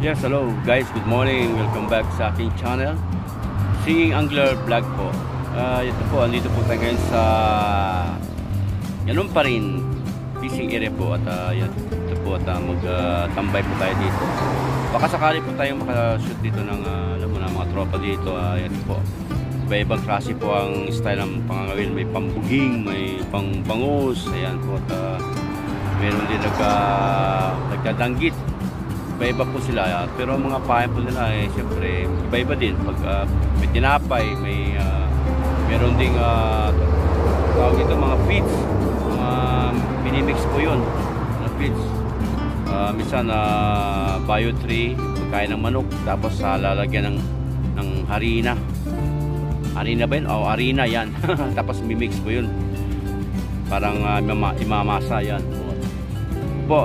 Yes, hello guys, good morning. Welcome back sa aking channel, Singing Angler Vlog po. Ito po, andito po tayo ngayon sa ganun pa rin fishing area po. At ito po, at magtambay po tayo dito. Baka sakali po tayo makashoot dito ng alam mo na, mga tropa dito. Ito po, iba-ibang klase po ang style ng pangangawil. May pambuging, may pangbangus. Ayan po, at meron din nagdadanggit. Iba-iba po sila, pero mga pahay po nila siyempre iba-iba din. Pag may tinapay, meron ding tawag ito mga feeds, minimix po yun na feeds. Minsan bio tree, pagkain ng manok, tapos lalagyan ng harina ba yun? O harina yan. Tapos mimix po yun, parang imamasa yan po.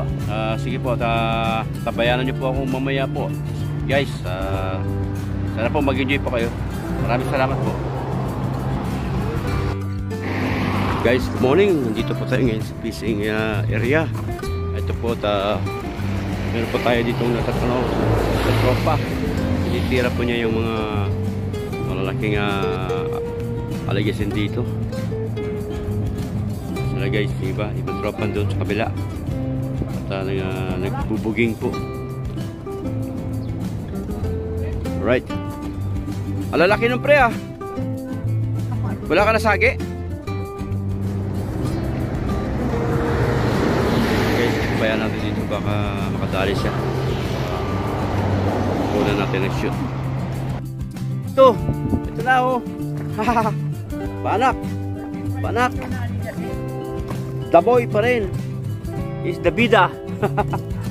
Sige po, tabayanan nyo po ako mamaya po guys. Sana po mag-enjoy po kayo. Maraming salamat po guys. Good morning, nandito po tayo ngayon sa fishing area. Ito po, meron po tayo dito natatanaw sa tropa. Tinitira po niya yung mga malalaking aligasin dito sila guys. Ibang tropa doon sa kabila at nagbubuging po. Right, alalaki ng pre wala ka nasagi guys. Bayan natin dito, baka makadali siya. Kunan natin ang shoot. Ito na panak daboy pa rin is the bida.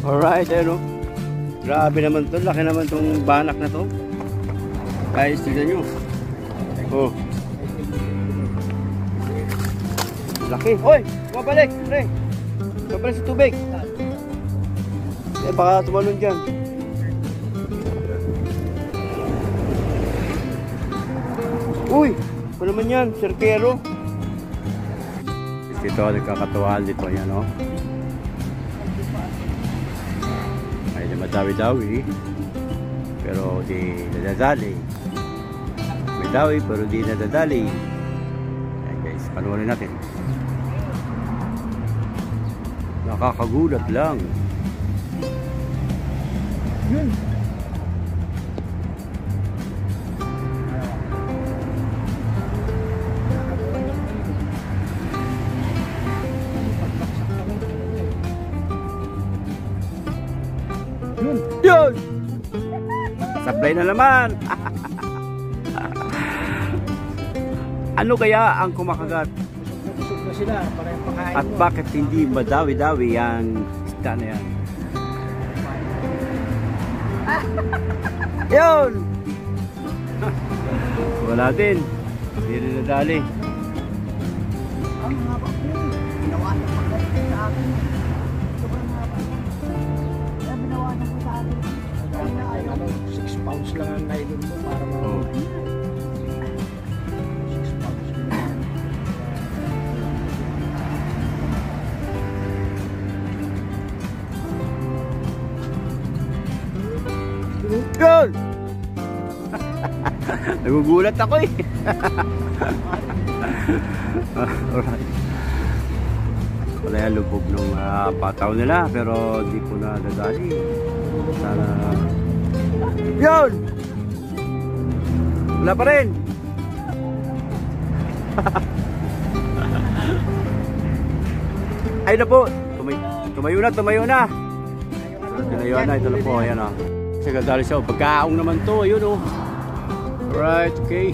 Alright, ayun grabe naman to, laki naman tong banak na to guys, tignan nyo. Laki. Hoy, bumabalik pre, bumabalik sa tubig. Baka tumalon dyan. Uy, ano naman yan, sirkero. Dito nagkakatuwaan dito, yan madawi-dawi pero di nadadali. May dawi pero di nadadali. Ayan guys, panuulin natin. Nakakagulat lang. Yun. Yun! Sablay na naman! Ano kaya ang kumakagat? Busog na sila, at bakit hindi madawi-dawi yan isda na yan? Yun! Wala din, hindi rin nadali. Ang haba ko, ginawa na pagkakas sa akin. Sobrang haba. Kaya ginawa na ko sa akin. 6 pounds lang ang nylon mo para mo. 6 pounds lang. Good! Nagugulat ako Alright. Wala yung lubog ng pataw nila pero di ko na dadali. Sana yun! Wala pa rin. Ay na po, tumayo na. Tumayo na, ito na po. Ayan kasi dadali siya. Pagkaong naman to, yun Right, okay.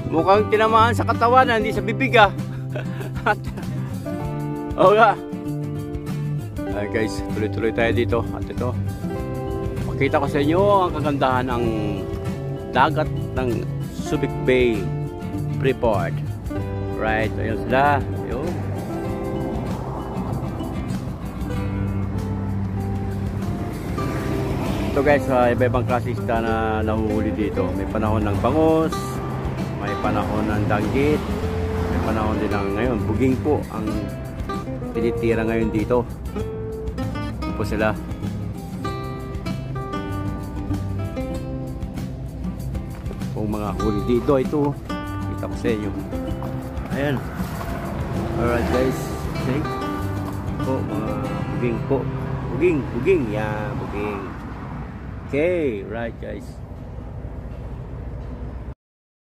Mukhang tinamaan sa katawan, hindi sa bibig nga. Ay guys, tuloy-tuloy tayo dito. At ito, makita ko sa inyo ang kagandahan ng dagat ng Subic Bay, Freeport. Right, ayun sila. Ayun. Ito guys, iba-ibang klase isda na nahuhuli dito. May panahon ng bangus, may panahon ng danggit, may panahon din ng ngayon buging po ang tinitira ngayon dito. po sila. Kung mga huli dito, ito kita ko sa inyo. Ayan. Alright guys, see po mga buging po, buging, yeah, buging. Okay, right guys.